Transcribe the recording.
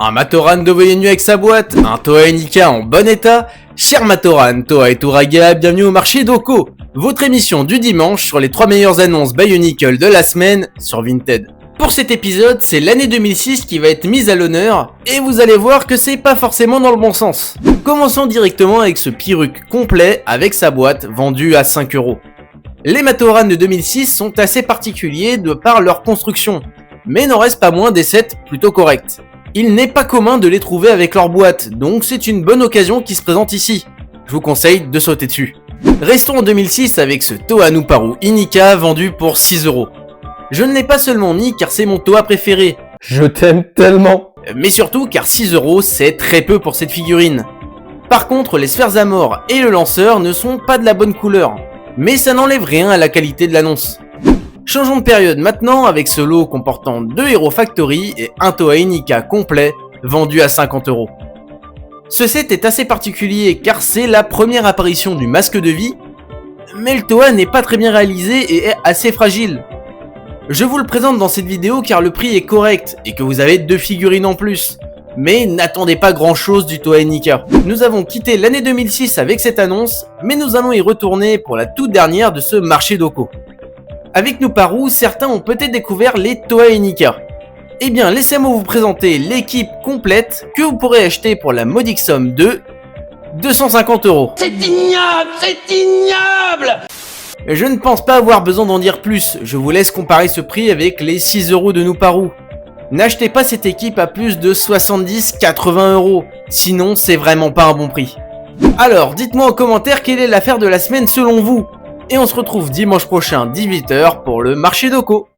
Un Matoran devenu avec sa boîte, un Toa Nika en bon état. Cher Matoran, Toa et Touraga, bienvenue au marché Doko, votre émission du dimanche sur les 3 meilleures annonces Bionicle de la semaine sur Vinted. Pour cet épisode, c'est l'année 2006 qui va être mise à l'honneur, et vous allez voir que c'est pas forcément dans le bon sens. Commençons directement avec ce Pyruc complet avec sa boîte vendue à 5€. Les Matoran de 2006 sont assez particuliers de par leur construction, mais n'en reste pas moins des sets plutôt corrects. Il n'est pas commun de les trouver avec leur boîte, donc c'est une bonne occasion qui se présente ici. Je vous conseille de sauter dessus. Restons en 2006 avec ce Toa Nuparu Inika vendu pour 6€. Je ne l'ai pas seulement mis car c'est mon Toa préféré. Je t'aime tellement. Mais surtout car 6€ c'est très peu pour cette figurine. Par contre, les sphères Amor et le lanceur ne sont pas de la bonne couleur. Mais ça n'enlève rien à la qualité de l'annonce. Changeons de période maintenant avec ce lot comportant 2 Hero Factory et un Toa Inika complet vendu à 50€. Ce set est assez particulier car c'est la première apparition du masque de vie, mais le Toa n'est pas très bien réalisé et est assez fragile. Je vous le présente dans cette vidéo car le prix est correct et que vous avez 2 figurines en plus. Mais n'attendez pas grand chose du Toa Inika. Nous avons quitté l'année 2006 avec cette annonce, mais nous allons y retourner pour la toute dernière de ce marché Doko. Avec Nuparu, certains ont peut-être découvert les Toa Inika. Eh bien, laissez-moi vous présenter l'équipe complète que vous pourrez acheter pour la modique somme de 250€. C'est ignoble! C'est ignoble! Je ne pense pas avoir besoin d'en dire plus, je vous laisse comparer ce prix avec les 6€ de Nuparu. N'achetez pas cette équipe à plus de 70-80€, sinon c'est vraiment pas un bon prix. Alors, dites-moi en commentaire quelle est l'affaire de la semaine selon vous. Et on se retrouve dimanche prochain 18h pour le marché Doko.